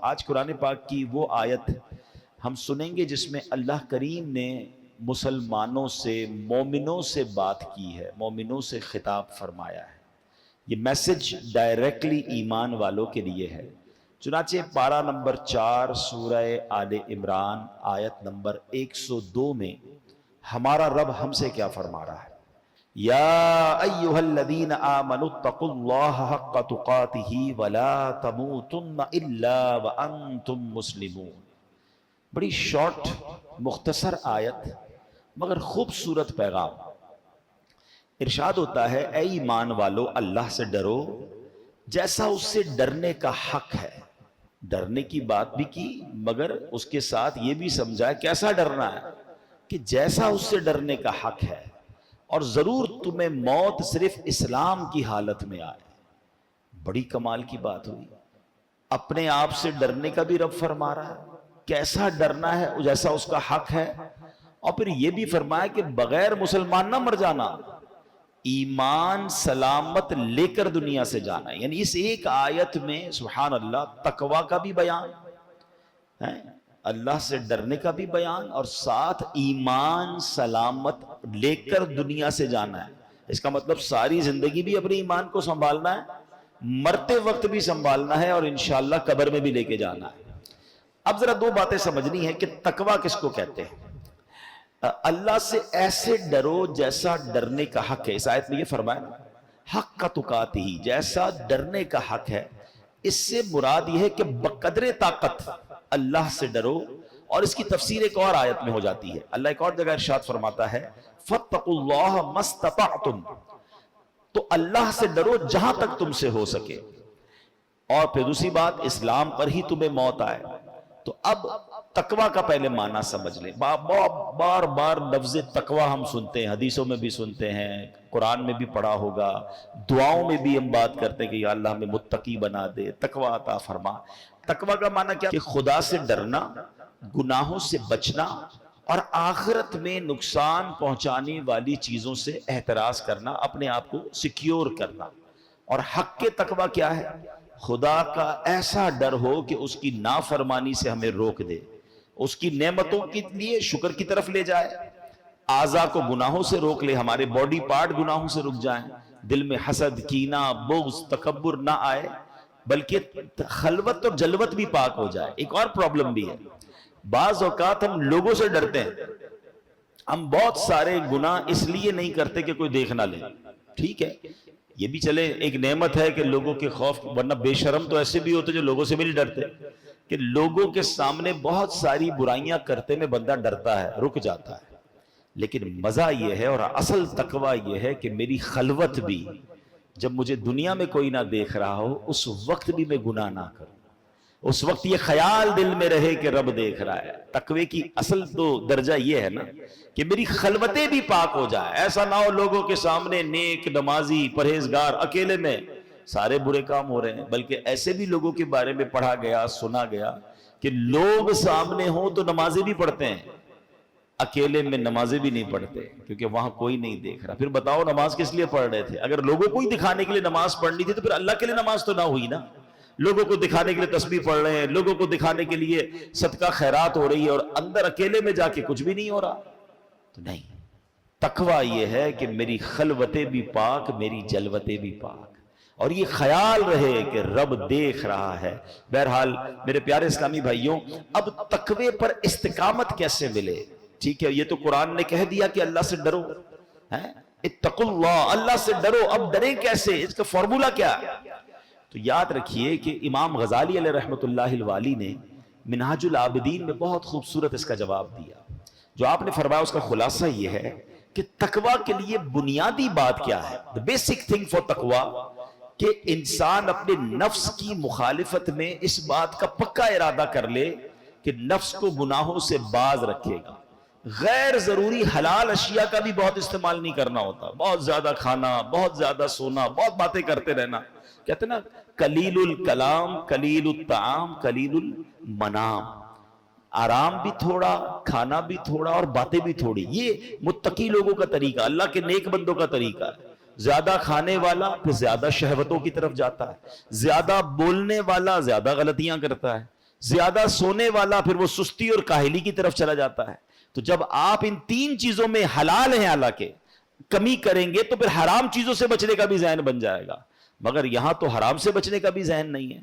آج قرآن پاک کی وہ آیت ہم سنیں گے جس میں اللہ کریم نے مسلمانوں سے، مومنوں سے بات کی ہے، مومنوں سے خطاب فرمایا ہے۔ یہ میسج ڈائریکٹلی ایمان والوں کے لیے ہے۔ چنانچہ پارہ نمبر 4 سورہ آل عمران آیت نمبر 102 میں ہمارا رب ہم سے کیا فرما رہا ہے؟ یا ایہا الذین آمنوا اتقوا اللہ حق تقاتہ ولا تموتن الا وانتم مسلمون۔ بڑی شارٹ مختصر آیت مگر خوبصورت پیغام۔ ارشاد ہوتا ہے اے ایمان والو اللہ سے ڈرو جیسا اس سے ڈرنے کا حق ہے۔ ڈرنے کی بات بھی کی مگر اس کے ساتھ یہ بھی سمجھا کیسا ڈرنا ہے کہ جیسا اس سے ڈرنے کا حق ہے، اور ضرور تمہیں موت صرف اسلام کی حالت میں آئے۔ بڑی کمال کی بات ہوئی، اپنے آپ سے ڈرنے کا بھی رب فرما رہا ہے کیسا ڈرنا ہے جیسا اس کا حق ہے، اور پھر یہ بھی فرمایا کہ بغیر مسلمان نہ مر جانا، ایمان سلامت لے کر دنیا سے جانا۔ یعنی اس ایک آیت میں سبحان اللہ تقوی کا بھی بیان ہے، اللہ سے ڈرنے کا بھی بیان، اور ساتھ ایمان سلامت لے کر دنیا سے جانا ہے۔ اس کا مطلب ساری زندگی بھی اپنے ایمان کو سنبھالنا ہے، مرتے وقت بھی سنبھالنا ہے، اور انشاءاللہ قبر میں بھی لے کے جانا ہے۔ اب ذرا دو باتیں سمجھنی ہے کہ تقوی کس کو کہتے ہیں۔ اللہ سے ایسے ڈرو جیسا ڈرنے کا حق ہے۔ اس آیت میں یہ فرمایا نا حق کا تقاتہ، جیسا ڈرنے کا حق ہے۔ اس سے مراد یہ ہے کہ بقدر طاقت اللہ سے ڈرو، اور اس کی تفسیر ایک اور آیت میں ہو جاتی ہے۔ اللہ ایک اور جگہ ارشاد فرماتا ہے فَاتَّقُوا اللَّهَ مَا اسْتَطَعْتُمْ، تو اللہ سے ڈرو جہاں تک تم سے ہو سکے۔ اور پھر دوسری بات اسلام پر ہی تمہیں موت آئے۔ تو اب تقوی کا پہلے معنی سمجھ لیں۔ بار بار لفظ تقوی ہم سنتے ہیں، حدیثوں میں بھی سنتے ہیں، قرآن میں بھی پڑھا ہوگا، دعاؤں میں بھی ہم بات کرتے ہیں کہ یا اللہ ہمیں متقی بنا دے، تقوی عطا فرما۔ تقوی کا معنی کیا کہ خدا سے ڈرنا، گناہوں سے بچنا، اور آخرت میں نقصان پہنچانے والی چیزوں سے احتراز کرنا، اپنے آپ کو سیکیور کرنا۔ اور حق کے تقوی کیا ہے؟ خدا کا ایسا ڈر ہو کہ اس کی نافرمانی سے ہمیں روک دے، اس کی نعمتوں کے لیے شکر کی طرف لے جائے، اعضاء کو گناہوں سے روک لے، ہمارے باڈی پارٹ گناہوں سے رک جائیں، دل میں حسد، کینہ، بغض، تکبر نہ آئے، بلکہ خلوت اور جلوت بھی پاک ہو جائے۔ ایک اور پرابلم بھی ہے، بعض اوقات ہم لوگوں سے ڈرتے ہیں، ہم بہت سارے گناہ اس لیے نہیں کرتے کہ کوئی دیکھ نہ لے۔ ٹھیک ہے، یہ بھی چلے ایک نعمت ہے کہ لوگوں کے خوف، ورنہ بے شرم تو ایسے بھی ہوتے جو لوگوں سے بھی نہیں ڈرتے، کہ لوگوں کے سامنے بہت ساری برائیاں کرتے میں بندہ ڈرتا ہے، رک جاتا ہے۔ لیکن مزہ یہ ہے اور اصل تقوی یہ ہے کہ میری خلوت بھی، جب مجھے دنیا میں کوئی نہ دیکھ رہا ہو، اس وقت بھی میں گناہ نہ کروں، اس وقت یہ خیال دل میں رہے کہ رب دیکھ رہا ہے۔ تقوی کی اصل تو درجہ یہ ہے نا کہ میری خلوتیں بھی پاک ہو جائیں، ایسا نہ ہو لوگوں کے سامنے نیک، نمازی، پرہیزگار، اکیلے میں سارے برے کام ہو رہے ہیں، بلکہ ایسے بھی لوگوں کے بارے میں پڑھا گیا، سنا گیا کہ لوگ سامنے ہوں تو نمازیں بھی پڑھتے ہیں، اکیلے میں نمازیں بھی نہیں پڑھتے کیونکہ وہاں کوئی نہیں دیکھ رہا۔ پھر بتاؤ نماز کس لیے پڑھ رہے تھے؟ اگر لوگوں کو ہی دکھانے کے لیے نماز پڑھنی تھی تو پھر اللہ کے لیے نماز تو نہ ہوئی نا۔ لوگوں کو دکھانے کے لیے تسبیح پڑھ رہے ہیں، لوگوں کو دکھانے کے لیے صدقہ خیرات ہو رہی ہے، اور اندر اکیلے میں جا کے کچھ بھی نہیں ہو رہا تو نہیں۔ تقوی یہ ہے کہ میری خلوتیں بھی پاک، میری جلوتیں بھی پاک، اور یہ خیال رہے کہ رب دیکھ رہا ہے۔ بہرحال میرے پیارے اسلامی بھائیوں، اب تقوی پر استقامت کیسے ملے؟ ٹھیک ہے، یہ تو قرآن نے کہہ دیا کہ اللہ سے ڈرو، اتقوا اللہ، اللہ سے ڈرو۔ اب ڈریں کیسے؟ اس کا فارمولا کیا ہے؟ تو یاد رکھیے کہ امام غزالی علیہ رحمۃ اللہ الوالی نے منہاج العابدین میں بہت خوبصورت اس کا جواب دیا۔ جو آپ نے فرمایا اس کا خلاصہ یہ ہے کہ تقوی کے لیے بنیادی بات کیا ہے؟ the basic thing for تقوی، کہ انسان اپنے نفس کی مخالفت میں اس بات کا پکا ارادہ کر لے کہ نفس کو گناہوں سے باز رکھے گا۔ غیر ضروری حلال اشیاء کا بھی بہت استعمال نہیں کرنا ہوتا، بہت زیادہ کھانا، بہت زیادہ سونا، بہت باتیں کرتے رہنا۔ کہتے ہیں نا قلیل الکلام قلیل الطعام قلیل المنام، آرام بھی تھوڑا، کھانا بھی تھوڑا، اور باتیں بھی تھوڑی۔ یہ متقی لوگوں کا طریقہ، اللہ کے نیک بندوں کا طریقہ ہے۔ زیادہ کھانے والا پھر زیادہ شہوتوں کی طرف جاتا ہے، زیادہ بولنے والا زیادہ غلطیاں کرتا ہے، زیادہ سونے والا پھر وہ سستی اور کاہلی کی طرف چلا جاتا ہے. تو جب آپ ان تین چیزوں میں حلال ہیں حالانکہ کمی کریں گے تو پھر حرام چیزوں سے بچنے کا بھی ذہن بن جائے گا. مگر یہاں تو حرام سے بچنے کا بھی ذہن نہیں ہے.